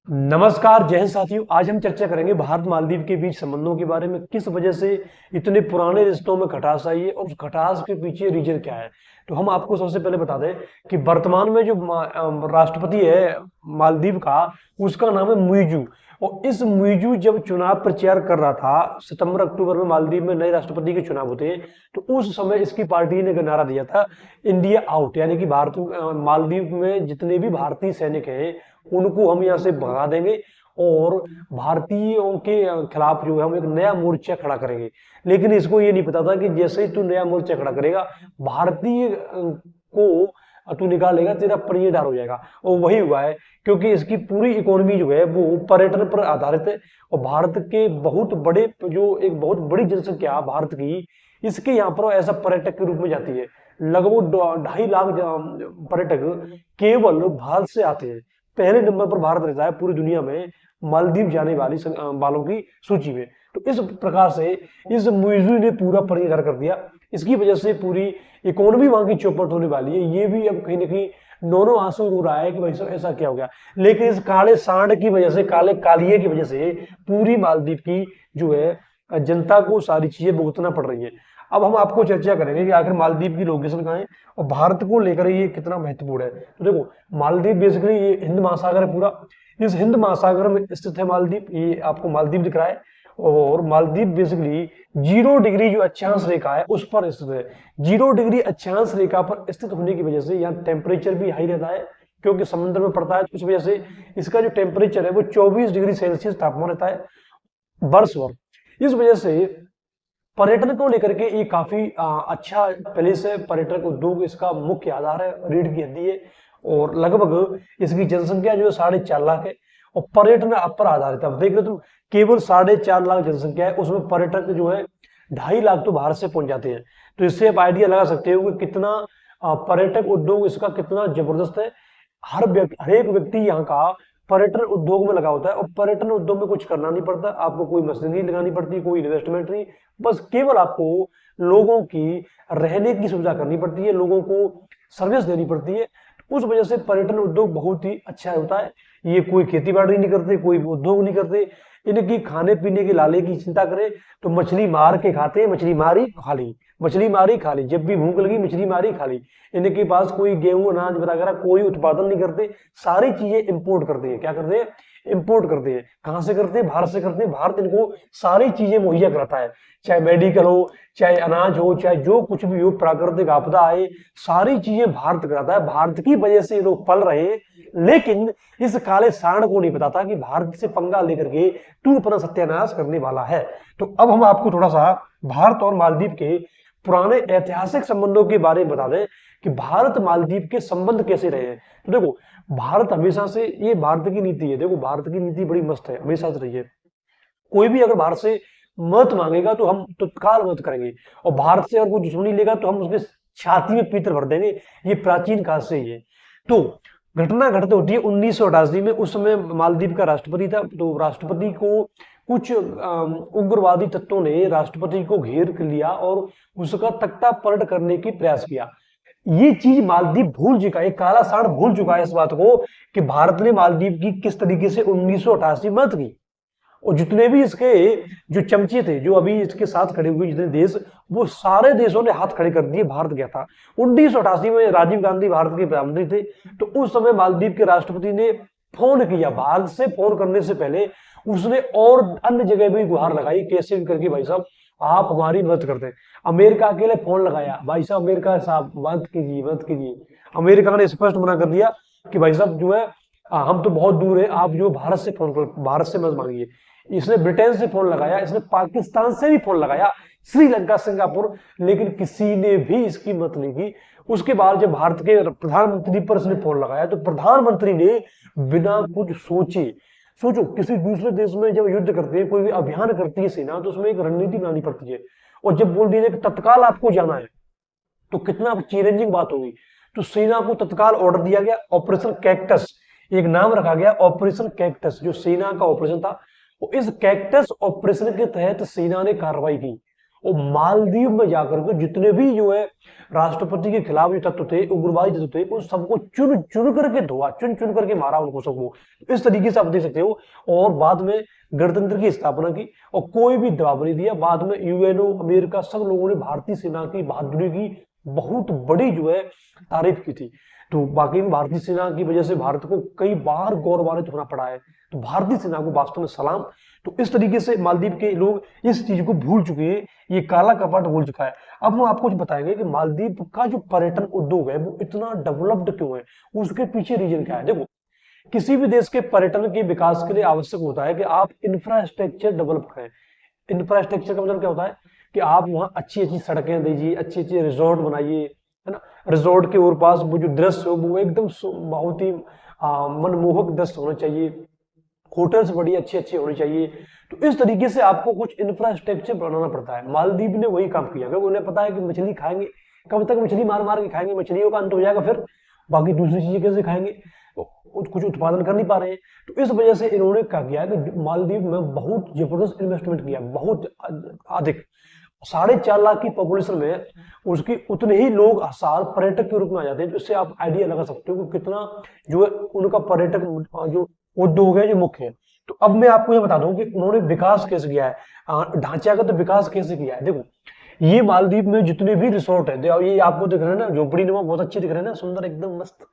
नमस्कार जय हिंद साथियों। आज हम चर्चा करेंगे भारत मालदीव के बीच संबंधों के बारे में। किस वजह से इतने पुराने रिश्तों में खटास आई है और उस खटास के पीछे रीजन क्या है। तो हम आपको सबसे पहले बता दें कि वर्तमान में जो राष्ट्रपति है मालदीव का, उसका नाम है मुइजू। और इस मुइजू जब चुनाव प्रचार कर रहा था, सितंबर अक्टूबर में मालदीव में नए राष्ट्रपति के चुनाव होते हैं, तो उस समय इसकी पार्टी ने नारा दिया था इंडिया आउट, यानी कि भारत मालदीव में जितने भी भारतीय सैनिक हैं उनको हम यहाँ से भगा देंगे और भारतीयों के खिलाफ जो है हम एक नया मोर्चा खड़ा करेंगे। लेकिन इसको ये नहीं पता था कि जैसे ही तू नया मोर्चा खड़ा करेगा, भारतीय को तू निकालेगा, तेरा परिणय हो जाएगा। और वही हुआ है, क्योंकि इसकी पूरी इकोनॉमी जो है वो पर्यटन पर आधारित है। और भारत के बहुत बड़े जो एक बहुत बड़ी जनसंख्या भारत की, इसके यहाँ पर ऐसा पर्यटक के रूप में जाती है। लगभग 2.5 लाख पर्यटक केवल भारत से आते हैं। पहले नंबर पर भारत रहता है पूरी दुनिया में मालदीव जाने वालों की सूची में। तो इस प्रकार से इस मुइज़ू ने पूरा परिणय कर दिया। इसकी वजह से पूरी इकोनॉमी वहां की चौपट होने वाली है। ये भी अब कहीं ना कहीं दोनों आंसू रो रहा है कि भाई साहब ऐसा क्या हो गया। लेकिन इस काले सांड की वजह से, काले कालिए की वजह से पूरी मालदीव की जो है जनता को सारी चीजें भुगतना पड़ रही है। अब हम आपको चर्चा करेंगे कि आखिर मालदीव की लोकेशन कहाँ है और भारत को लेकर ये कितना महत्वपूर्ण है। तो देखो, मालदीव बेसिकली ये हिंद महासागर है पूरा। इस हिंद महासागर में स्थित है मालदीव। ये आपको मालदीव दिख रहा है। और मालदीव बेसिकली 0 डिग्री जो अक्षांश रेखा है उस पर स्थित है। 0 डिग्री अक्षांश रेखा पर स्थित होने की वजह से यहाँ टेम्परेचर भी हाई रहता है, क्योंकि समुद्र में पड़ता है। इस वजह से इसका जो टेम्परेचर है वो 24 डिग्री सेल्सियस तापमान रहता है वर्ष भर। इस वजह से पर्यटन को लेकर के ये काफी अच्छा प्लेस है। पर्यटक उद्योग इसका मुख्य आधार है, रीढ़ की हड्डी है। और लगभग इसकी जनसंख्या जो है 4.5 लाख है और पर्यटन पर आधारित है। अब देख रहे हो तुम, केवल 4.5 लाख जनसंख्या है, उसमें पर्यटक जो है 2.5 लाख तो भारत से पहुंच जाते हैं। तो इससे आप आइडिया लगा सकते हो कि कितना पर्यटक उद्योग इसका कितना जबरदस्त है। हर एक व्यक्ति यहाँ का पर्यटन उद्योग में लगा होता है। और पर्यटन उद्योग में कुछ करना नहीं पड़ता, आपको कोई मशीनरी लगानी पड़ती, कोई इन्वेस्टमेंट नहीं। बस केवल आपको लोगों की रहने की सुविधा करनी पड़ती है, लोगों को सर्विस देनी पड़ती है। उस वजह से पर्यटन उद्योग बहुत ही अच्छा होता है। ये कोई खेती बाड़ी नहीं करते, कोई उद्योग नहीं करते। इनकी खाने पीने के लाले की चिंता करें तो मछली मार के खाते हैं, मछली मारी खा ली, मछली मारी खा ली, जब भी भूख लगी मछली मारी खा ली। इनके पास कोई गेहूं अनाज वगैरह कोई उत्पादन नहीं करते, सारी चीजें इंपोर्ट करते हैं। क्या करते हैं? इंपोर्ट करते हैं। कहां से करते हैं? भारत से करते हैं। भारत इनको सारी चीजें मुहैया कराता है, चाहे मेडिकल हो, चाहे अनाज हो, चाहे जो कुछ भी हो, प्राकृतिक आपदा आए, सारी चीजें भारत कराता है। भारत की वजह से ये लोग पल रहे हैं। लेकिन इस काले सांड को नहीं पता था कि भारत से पंगा लेकर के तू अपना सत्यानाश करने वाला है। तो अब हम आपको थोड़ा सा भारत और मालदीव के पुराने ऐतिहासिक संबंधों के बारे में बता दें कि भारत मालदीव के संबंध कैसे रहे हैं। तो देखो, भारत हमेशा से, ये भारत की नीति है। देखो, भारत की नीति बड़ी मस्त है, हमेशा से रही है। कोई भी अगर भारत से मदद मांगेगा तो हम तत्काल मदद करेंगे, और भारत से अगर कोई दुश्मनी लेगा तो हम उसके छाती में पीतर भर देंगे। ये प्राचीन काल से ही है। तो घटना घटित होती है 1988 में। उस समय मालदीव का राष्ट्रपति था। तो राष्ट्रपति को कुछ उग्रवादी तत्वों ने राष्ट्रपति को घेर लिया और उसका तख्ता पलट करने की प्रयास किया। ये चीज मालदीव भूल चुका है, काला सांड भूल चुका है इस बात को कि भारत ने मालदीव की किस तरीके से 1988 में मदद की। और जितने भी इसके जो चमचे थे, जो अभी इसके साथ खड़े हुए जितने देश, वो सारे देशों ने हाथ खड़े कर दिए। भारत गया था 1988 में। राजीव गांधी भारत के प्रधानमंत्री थे। तो उस समय मालदीव के राष्ट्रपति ने फोन किया। भारत से फोन करने से पहले उसने और अन्य जगह भी गुहार लगाई, कैसे भी करके भाई साहब आप हमारी मदद करते हैं। अमेरिका के लिए फोन लगाया, भाई साहब अमेरिका साहब मदद कीजिए, मदद कीजिए। अमेरिका ने स्पष्ट मना कर दिया कि भाई साहब जो है हम तो बहुत दूर है, आप जो भारत से फोन कर, भारत से मदद मांगिए। इसने ब्रिटेन से फोन लगाया, इसने पाकिस्तान से भी फोन लगाया, श्रीलंका, सिंगापुर, लेकिन किसी ने भी इसकी मदद नहीं की। उसके बाद जब भारत के प्रधानमंत्री पर इसने फोन लगाया तो प्रधानमंत्री ने बिना कुछ सोचे, सोचो किसी दूसरे देश में जब युद्ध करते हैं, कोई भी अभियान करती है सेना, तो उसमें एक रणनीति बनानी पड़ती है। और जब बोल दिया कि तत्काल आपको जाना है तो कितना चैलेंजिंग बात होगी। तो सेना को तत्काल ऑर्डर दिया गया, ऑपरेशन कैक्टस, एक नाम रखा गया ऑपरेशन कैक्टस, जो सेना का ऑपरेशन था। इस कैक्टस ऑपरेशन के तहत सेना ने कार्रवाई की और मालदीव में जाकर के जितने भी जो है राष्ट्रपति के खिलाफ जो तत्व थे, उग्रवादी तत्व थे, उन सबको चुन चुन करके धोआ, चुन चुन करके मारा उनको सबको। इस तरीके से आप देख सकते हो। और बाद में गणतंत्र की स्थापना की और कोई भी दबाव नहीं दिया। बाद में यूएनओ, अमेरिका, सब लोगों ने भारतीय सेना की बहादुरी की बहुत बड़ी जो है तारीफ की थी। तो बाकी में भारतीय सेना की वजह से भारत को कई बार गौरवान्वित होना पड़ा है। तो भारतीय सेना को वास्तव में सलाम। तो इस तरीके से मालदीव के लोग इस चीज को भूल चुके हैं, ये काला कपट भूल चुका है। अब हम आपको कुछ बताएंगे कि मालदीव का जो पर्यटन उद्योग है वो इतना डेवलप्ड क्यों है, उसके पीछे रीजन क्या है। देखो, किसी भी देश के पर्यटन के विकास के लिए आवश्यक होता है कि आप इंफ्रास्ट्रक्चर डेवलप करें। इंफ्रास्ट्रक्चर का मतलब क्या होता है कि आप वहाँ अच्छी अच्छी सड़कें दीजिए, अच्छे अच्छे रिजॉर्ट बनाइए, है ना। रिजॉर्ट के और पास वो जो दृश्य हो वो एकदम बहुत ही मनमोहक दृश्य होना चाहिए। होटल्स बड़ी अच्छे अच्छे होने चाहिए। तो इस तरीके से आपको कुछ इंफ्रास्ट्रक्चर बनाना पड़ता है। मालदीव ने वही काम किया, क्योंकि उन्हें पता है कि मछली खाएंगे, कब तक मछली मार मार के खाएंगे, मछलियों का अंत हो जाएगा, फिर बाकी दूसरी चीजें कैसे खाएंगे, कुछ उत्पादन कर नहीं पा रहे हैं। तो इस वजह से इन्होंने क्या किया कि मालदीव में बहुत जबरदस्त इन्वेस्टमेंट किया, बहुत अधिक। 4.5 लाख की पॉपुलेशन में उसकी उतने ही लोग साल पर्यटक के रूप में आ जाते हैं। तो इससे आप आइडिया लगा सकते हो कि कितना जो है उनका पर्यटक जो उद्योग है जो मुख्य है। तो अब मैं आपको ये बता दूं कि उन्होंने विकास कैसे किया है, ढांचागत विकास कैसे किया है। देखो, ये मालदीव में जितने भी रिसोर्ट है, ये आपको दिख रहे हैं ना, झोपड़ी नुमा बहुत अच्छे दिख रहे हैं ना, सुंदर एकदम मस्त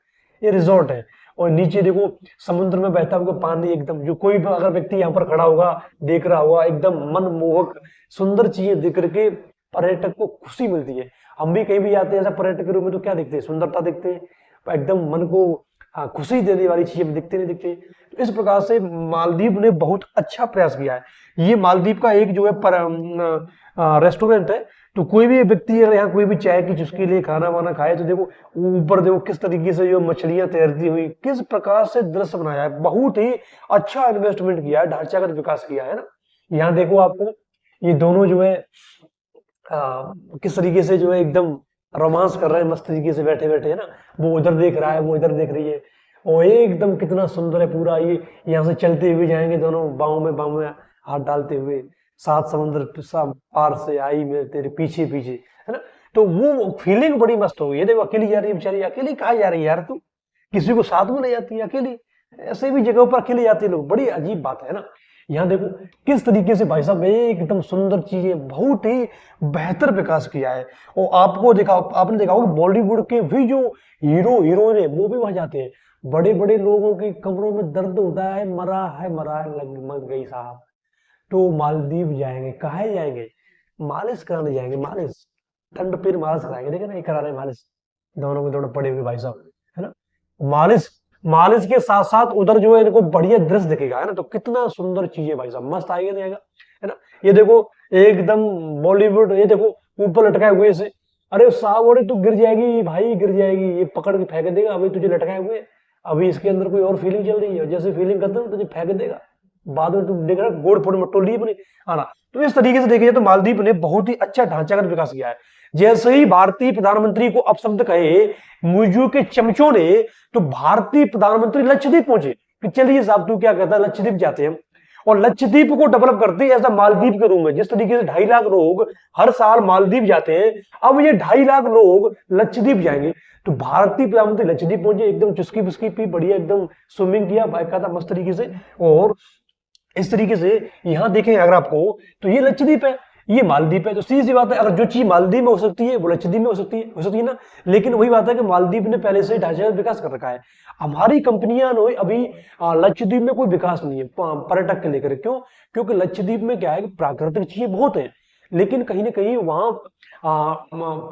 ये रिसोर्ट है। और नीचे देखो समुद्र में बहता हुआ पानी, एकदम जो कोई भी अगर व्यक्ति यहाँ पर खड़ा होगा देख रहा होगा, एकदम मनमोहक सुंदर चीजें देख करके पर्यटक को खुशी मिलती है। हम भी कहीं भी जाते हैं ऐसा पर्यटक के रूप में तो क्या देखते हैं, सुंदरता देखते हैं, एकदम मन को खुशी देने वाली चीजें दिखते नहीं दिखते। तो इस प्रकार से मालदीव ने बहुत अच्छा प्रयास किया है। ये मालदीव का एक जो है रेस्टोरेंट है। तो कोई भी व्यक्ति अगर यहाँ कोई भी चाय की चुस्की लिए खाना वाना खाए तो देखो ऊपर देखो किस तरीके से जो मछलियां तैरती हुई, किस प्रकार से दृश्य बनाया है। बहुत ही अच्छा इन्वेस्टमेंट किया है, ढांचागत विकास किया है ना। यहाँ देखो आपको ये दोनों जो है किस तरीके से जो है एकदम रोमांस कर रहे हैं, मस्त तरीके से बैठे बैठे, है ना। वो उधर देख रहा है, वो इधर देख रही है, और एकदम कितना सुंदर है पूरा। ये यहाँ से चलते हुए जाएंगे दोनों बाहों में हाथ डालते हुए, सात समुद्र पार से आई मैं तेरे पीछे पीछे, है ना। तो वो फीलिंग बड़ी मस्त हो गई है। देखो अकेली जा रही है बेचारी, अकेली कहाँ जा रही है यार, तू किसी को साथ में ले जाती है अकेली, ऐसे भी जगहों पर अकेले जाते हैं लोग, बड़ी अजीब बात है ना। यहाँ देखो किस तरीके से भाई साहब एकदम सुंदर चीजें, बहुत ही बेहतर विकास किया है। और आपने देखा होगा बॉलीवुड के भी जो हीरो हीरोइन है वो भी वहां जाते हैं। बड़े बड़े लोगों के कमरों में दर्द होता है, मरा है मर गई साहब, तो मालदीव जाएंगे, कहाँ जाएंगे, मालिश कराने जाएंगे, मालिश, ठंड पे मालिश कराएंगे। देखे ना ये करा रहे मालिश, दोनों में दोनों पड़े हुए भाई साहब, है ना। मालिश मालिश के साथ साथ उधर जो है इनको बढ़िया दृश्य दिखेगा, है ना। तो कितना सुंदर चीज है भाई साहब, मस्त आएगा नहीं आएगा, है ना। ये देखो एकदम बॉलीवुड, ये देखो ऊपर लटकाए हुए से, अरे साहब अरे तू गिर जाएगी भाई, गिर जाएगी, ये पकड़ के फेंक देगा, अभी तुझे लटकाए हुए, अभी इसके अंदर कोई और फीलिंग चल रही है, जैसे फीलिंग करते ना तुझे फेंक देगा, बाद में तुम देख रहा गोड़ फोड़ में टोली बनी आना। तो इस तरीके से देखिए तो मालदीव ने बहुत ही अच्छा ढांचागत विकास किया है। जैसे ही भारतीय प्रधानमंत्री को अपशब्द कहे मुजू के चमचों ने, तो भारतीय प्रधानमंत्री लक्षद्वीप पहुंचे कि चलिए साहब तू क्या कहता है, लक्षद्वीप जाते हैं, और लक्षद्वीप को डेवलप करते हैं ऐसा मालदीव के रूम में। जिस तरीके से 2.5 लाख लोग हर साल मालदीव जाते हैं, अब ये 2.5 लाख लोग लक्षद्वीप जाएंगे। तो भारतीय प्रधानमंत्री लक्षद्वीप पहुंचे, एकदम चुस्की पुस्की पी, बढ़िया एकदम स्विमिंग किया, बाइक था मस्त तरीके से। और इस तरीके से यहाँ देखें अगर आपको, तो ये लक्षद्वीप है, ये मालदीव है। तो सीधी सी बात है, अगर जो चीज मालदीव में हो सकती है वो लक्षद्वीप में हो सकती है ना। लेकिन वही बात है कि मालदीव ने पहले से ढांचागत विकास कर रखा है। हमारी कंपनियां ने अभी लक्षद्वीप में कोई विकास नहीं है पर्यटक के लेकर। क्यों? क्योंकि लक्षद्वीप में क्या है कि प्राकृतिक चीजें बहुत है, लेकिन कहीं ना कहीं वहां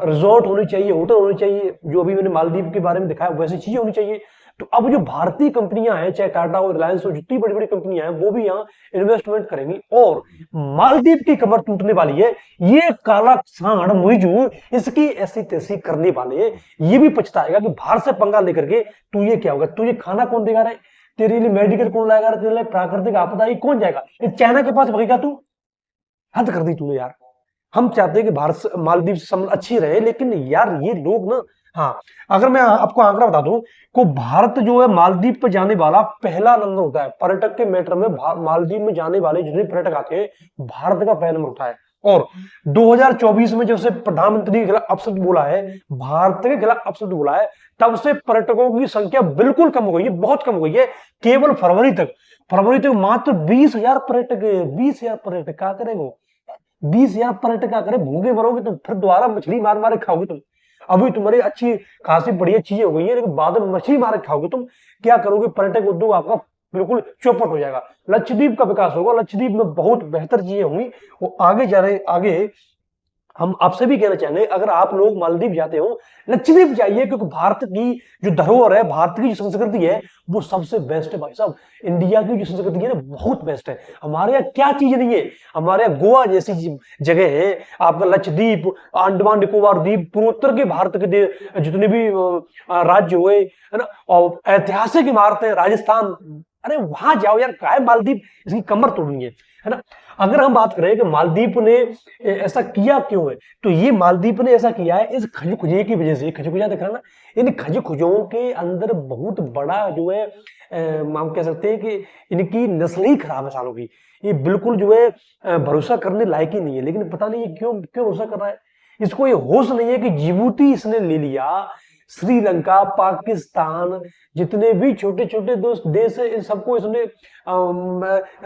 रिजॉर्ट होनी चाहिए, होटल होनी चाहिए, जो अभी मैंने मालदीव के बारे में दिखाया वैसी चीजें होनी चाहिए। तो अब जो भारतीय कंपनियां हैं, चाहे टाटा हो, रिलायंस हो, जितनी बड़ी बड़ी कंपनियां हैं वो भी यहाँ इन्वेस्टमेंट करेंगी, और मालदीव की कमर टूटने वाली है। ये काला सांड मुइजू इसकी ऐसी तैसी करने वाले हैं। ये भी पछताएगा कि भारत से पंगा लेकर के तू ये क्या होगा, तुझे खाना कौन देगा रे, तेरे लिए मेडिकल कौन लाएगा, तेरे लिए प्राकृतिक आपदा कौन जाएगा, चाइना के पास भगेगा तू। हद कर दी तूने यार। हम चाहते हैं कि भारत से मालदीव से संबंध अच्छी रहे, लेकिन यार ये लोग ना, हाँ अगर मैं आपको आंकड़ा बता दूं को भारत जो है मालदीव पर जाने वाला पहला नंबर होता है पर्यटक के मैटर में। मालदीव में जाने वाले जितने पर्यटक आते हैं भारत का पहला नंबर होता है। और 2024 में जब से प्रधानमंत्री के खिलाफ अपशब्द बोला है, भारत के खिलाफ अपशब्द बोला है, तब से पर्यटकों की संख्या बिल्कुल कम हो गई है, बहुत कम हो गई है। केवल फरवरी तक मात्र 20,000 पर्यटक, 20,000 पर्यटक क्या करेंगे? 20,000 पर्यटक क्या करें? भूखे मरोगे तुम, फिर दोबारा मछली मार मार खाओगे तुम। अभी तुम्हारी अच्छी खासी बढ़िया चीजें हो गई है, लेकिन बाद में मछली मार खाओगे तुम, क्या करोगे? पर्यटक उद्योग आपका बिल्कुल चौपट हो जाएगा। लक्षद्वीप का विकास होगा, लक्षद्वीप में बहुत बेहतर चीजें होंगी, वो आगे जा रहे आगे। हम आपसे भी कहना चाहेंगे, अगर आप लोग मालदीव जाते हो, लक्षद्वीप जाइए, क्योंकि भारत की जो धरोहर है, भारत की जो संस्कृति है, वो सबसे बेस्ट है भाई साहब। इंडिया की जो संस्कृति है ना, बहुत बेस्ट है। हमारे यहाँ क्या चीज नहीं है? हमारे यहाँ गोवा जैसी जगह है, आपका लक्षद्वीप, अंडमान निकोबार द्वीप, पूर्वोत्तर के भारत के जितने भी राज्य हुए है ना, और ऐतिहासिक इमारतें, राजस्थान, अरे वहां जाओ यार, काय मालदीव इसकी कमर तोड़नी है ना। अगर हम बात करें कि मालदीव ने ऐसा किया क्यों है, तो ये मालदीव ने ऐसा किया है इस खजुखुजे की वजह से। खजुखुजा दिख रहा ना, इन खजुखुजों के अंदर बहुत बड़ा जो है हम कह सकते हैं कि इनकी नस्ल ही खराब है सालों की। ये बिल्कुल जो है भरोसा करने लायक ही नहीं है। लेकिन पता नहीं ये क्यों क्यों भरोसा कर रहा है। इसको ये होश नहीं है कि जिबूती इसने ले लिया, श्रीलंका, पाकिस्तान, जितने भी छोटे छोटे दोस्त देश है, इन सबको इसने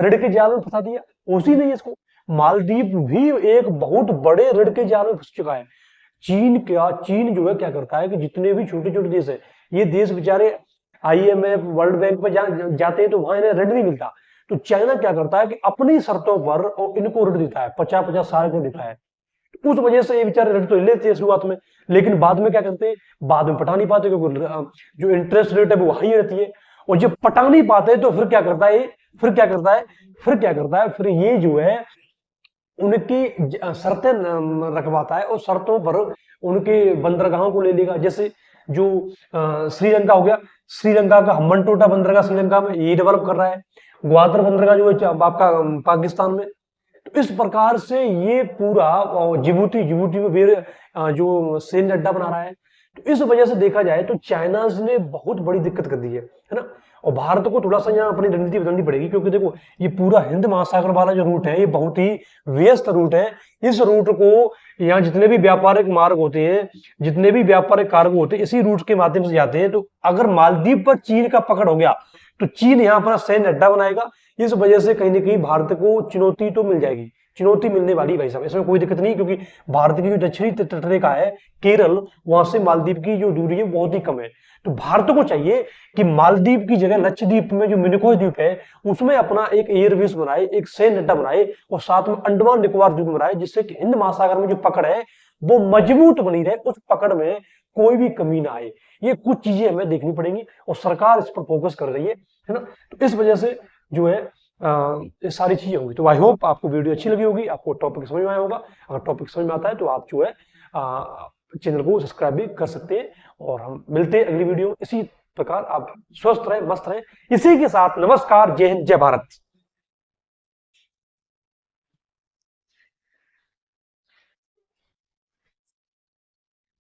ऋण के जाल में फंसा दिया। उसी नहीं इसको, मालदीव भी एक बहुत बड़े ऋण के जाल में फंस चुका है। चीन जो है क्या करता है कि जितने भी छोटे छोटे देश है, ये देश बेचारे IMF, वर्ल्ड बैंक में जाते हैं तो वहां इन्हें ऋण नहीं मिलता। तो चाइना क्या करता है कि अपनी शर्तों पर इनको ऋण देता है, 50-50 साल का देता है। उस वजह से ये बेचारे ऋण तो लेते हैं शुरुआत में, लेकिन बाद में क्या करते हैं, बाद में पटा नहीं पाते, क्योंकि जो इंटरेस्ट रेट है वो वही रहती है। और जब पटा नहीं पाते तो फिर क्या करता है, फिर ये जो है उनकी शर्तें रखवाता है, और शर्तों पर उनके बंदरगाहों को ले लेगा। जैसे जो श्रीलंका हो गया, श्रीलंका का हम्बनटोटा बंदरगाह श्रीलंका में ये डेवलप कर रहा है, ग्वादर बंदरगाह जो है आपका पाकिस्तान में। तो इस प्रकार से ये पूरा जिबूती में भी जो सैन्य अड्डा बना रहा है। तो इस वजह से देखा जाए तो चाइना ने बहुत बड़ी दिक्कत कर दी है ना। और भारत को थोड़ा सा यहाँ अपनी रणनीति बदलनी पड़ेगी, क्योंकि देखो ये पूरा हिंद महासागर वाला जो रूट है, ये बहुत ही व्यस्त रूट है। इस रूट को यहाँ जितने भी व्यापारिक मार्ग होते हैं, जितने भी व्यापारिक कार्गो होते हैं, इसी रूट के माध्यम से जाते हैं। तो अगर मालदीव पर चीन का पकड़ हो गया तो चीन यहाँ अपना सैन्य अड्डा बनाएगा। इस वजह से कहीं ना कहीं भारत को चुनौती तो मिल जाएगी, चुनौती मिलने वाली भाई साहब, इसमें कोई दिक्कत नहीं, क्योंकि भारत की जो दक्षिणी तटरेखा है केरल, वहां से मालदीव की जो दूरी है बहुत ही कम है। तो भारत को चाहिए कि मालदीव की जगह लक्षद्वीप में जो मिनिकॉय द्वीप है, उसमें अपना एक एयरबेस बनाए, एक सैन्य अड्डा बनाए, और साथ में अंडमान निकोबार द्वीप बनाए, जिससे कि हिंद महासागर में जो पकड़ है वो मजबूत बनी रहे, उस पकड़ में कोई भी कमी ना आए। ये कुछ चीजें हमें देखनी पड़ेंगी, और सरकार इस पर फोकस कर रही है ना। तो इस वजह से जो है ये सारी चीजें होंगी। तो आई होप आपको वीडियो अच्छी लगी होगी, आपको टॉपिक समझ में आया होगा। अगर टॉपिक समझ में आता है तो आप जो है चैनल को सब्सक्राइब भी कर सकते हैं, और हम मिलते हैं अगली वीडियो। इसी प्रकार आप स्वस्थ रहें, मस्त रहें। इसी के साथ नमस्कार, जय हिंद, जय भारत।